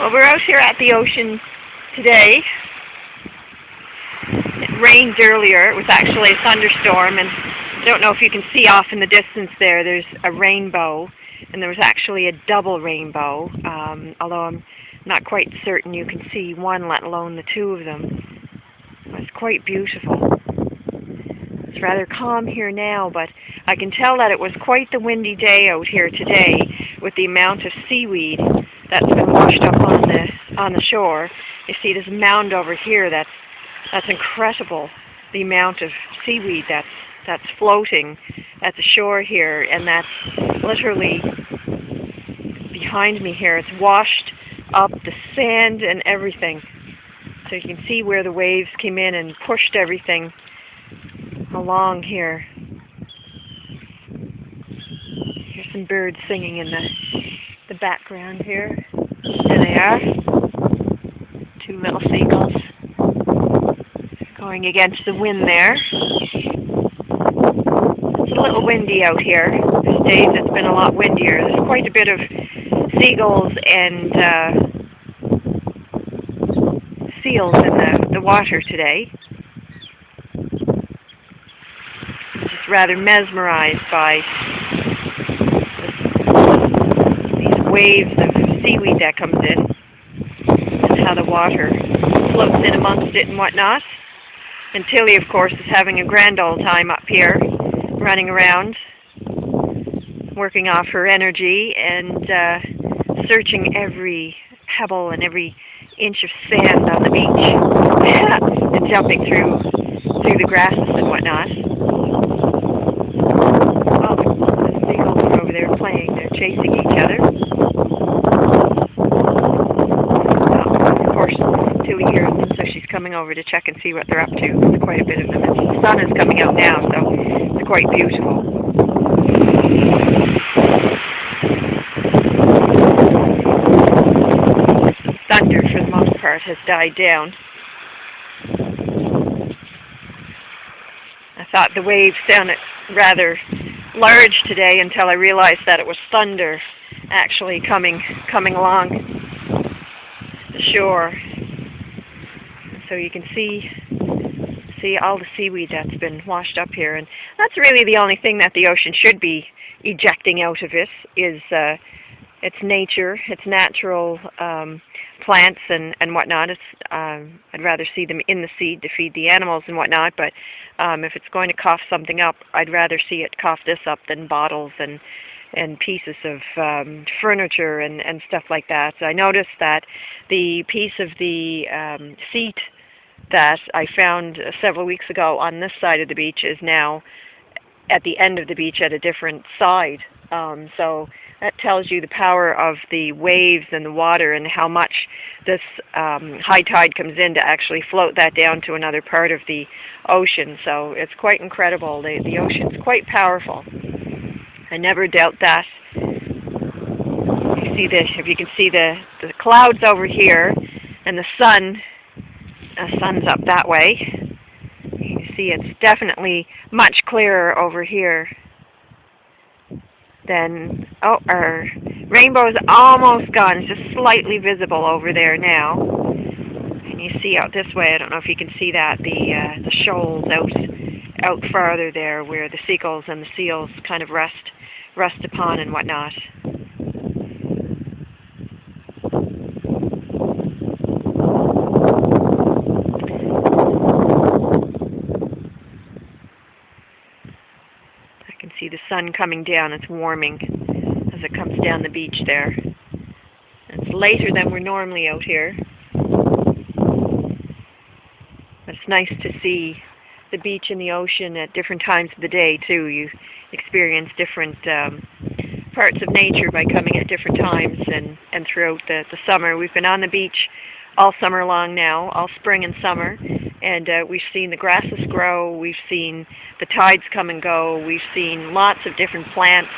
Well, we're out here at the ocean today. It rained earlier. It was actually a thunderstorm, and I don't know if you can see off in the distance there, there's a rainbow, and there was actually a double rainbow, although I'm not quite certain you can see one, let alone the two of them. It's quite beautiful. It's rather calm here now, but I can tell that it was quite the windy day out here today with the amount of seaweed that's been washed up on the shore. You see this mound over here, that's incredible, the amount of seaweed that's floating at the shore here, and that's literally behind me here. It's washed up the sand and everything. So you can see where the waves came in and pushed everything along here. Here's some birds singing in the background here. There they are. Two little seagulls going against the wind there. It's a little windy out here. These days it's been a lot windier. There's quite a bit of seagulls and seals in the water today. I'm just rather mesmerized by these waves of seaweed that comes in and how the water floats in amongst it and whatnot. And Tilly, of course, is having a grand old time up here, running around, working off her energy and searching every pebble and every inch of sand on the beach and jumping through the grasses and whatnot. Oh, the seagulls are over there playing. They're chasing each other. Of course, Tilly hears them, so she's coming over to check and see what they're up to. There's quite a bit of them. The sun is coming out now, so it's quite beautiful. Thunder, for the most part, has died down. I thought the waves sounded rather large today until I realized that it was thunder actually coming along the shore. So you can see all the seaweed that's been washed up here, and that's really the only thing that the ocean should be ejecting out of it is its nature, its natural plants and whatnot. I'd rather see them in the sea to feed the animals and whatnot, but if it's going to cough something up, I'd rather see it cough this up than bottles and pieces of furniture and stuff like that. So I noticed that the piece of the seat that I found several weeks ago on this side of the beach is now at the end of the beach at a different side. So that tells you the power of the waves and the water and how much this high tide comes in to actually float that down to another part of the ocean. So it's quite incredible. The ocean's quite powerful. I never doubt that. If you can see the clouds over here and the sun's up that way. You can see it's definitely much clearer over here. Then, our rainbow is almost gone. It's just slightly visible over there now. And you see out this way, I don't know if you can see that, the shoals out farther there where the seagulls and the seals kind of rest upon and whatnot. See the sun coming down. It's warming as it comes down the beach there. It's later than we're normally out here. It's nice to see the beach and the ocean at different times of the day too. You experience different parts of nature by coming at different times and throughout the summer. We've been on the beach all summer long now, all spring and summer, and we've seen the grasses grow, we've seen the tides come and go, we've seen lots of different plants.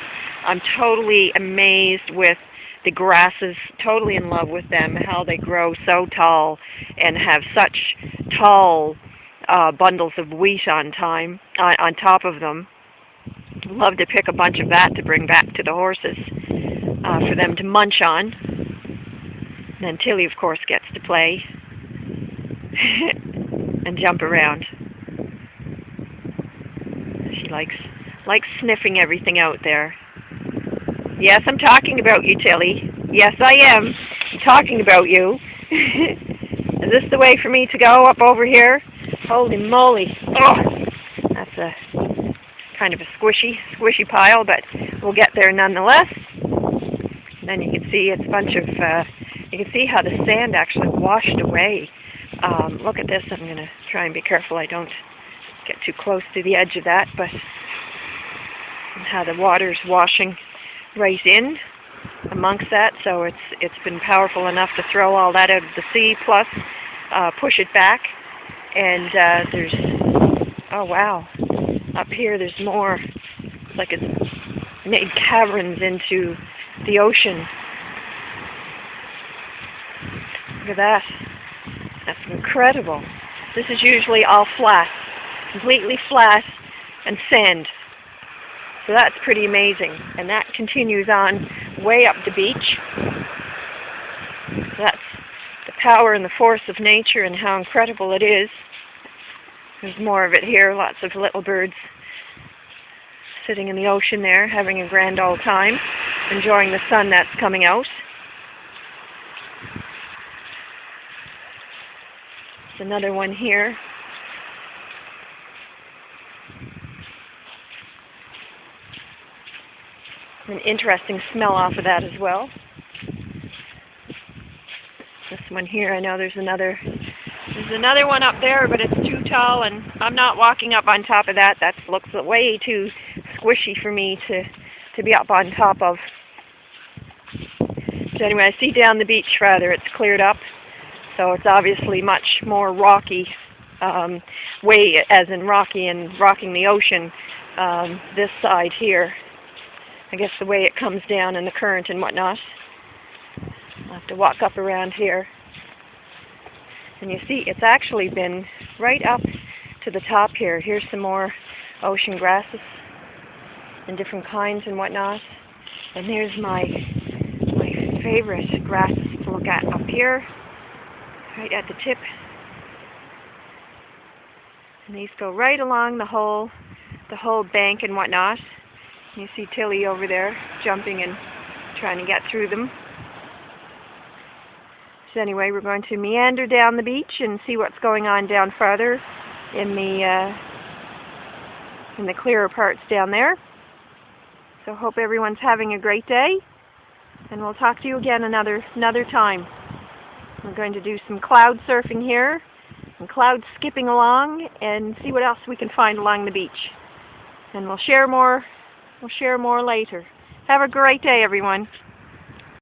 I'm totally amazed with the grasses, totally in love with them, how they grow so tall and have such tall bundles of wheat on top of them. Love to pick a bunch of that to bring back to the horses for them to munch on. And then Tilly, of course, gets to play and jump around. She likes sniffing everything out there. Yes, I'm talking about you, Tilly. Yes, I am. I'm talking about you. Is this the way for me to go up over here? Holy moly. Oh, that's a kind of a squishy pile, but we'll get there nonetheless. And then you can see it's a bunch of, you can see how the sand actually washed away. Look at this. I'm going to try and be careful I don't get too close to the edge of that, but and how the water's washing right in amongst that, so it's been powerful enough to throw all that out of the sea, plus push it back. And there's, oh wow, up here there's more. It's like it's made caverns into the ocean. Look at that. That's incredible. This is usually all flat, completely flat and sand. So that's pretty amazing. And that continues on way up the beach. That's the power and the force of nature and how incredible it is. There's more of it here, lots of little birds sitting in the ocean there, having a grand old time, enjoying the sun that's coming out. There's another one here. An interesting smell off of that as well. This one here, I know there's another one up there, but it's too tall, and I'm not walking up on top of that. That looks way too squishy for me to be up on top of. So anyway, I see down the beach rather, it's cleared up, so it's obviously much more rocky, way as in rocky and rocking the ocean, this side here. I guess the way it comes down and the current and whatnot. I'll have to walk up around here. And you see, it's actually been right up to the top here. Here's some more ocean grasses and different kinds and whatnot. And here's my favorite grasses to look at up here, right at the tip. And these go right along the whole bank and whatnot. You see Tilly over there jumping and trying to get through them. So anyway, we're going to meander down the beach and see what's going on down farther in the clearer parts down there. So hope everyone's having a great day, and we'll talk to you again another time. We're going to do some cloud surfing here and cloud skipping along and see what else we can find along the beach. And we'll share more later. Have a great day, everyone.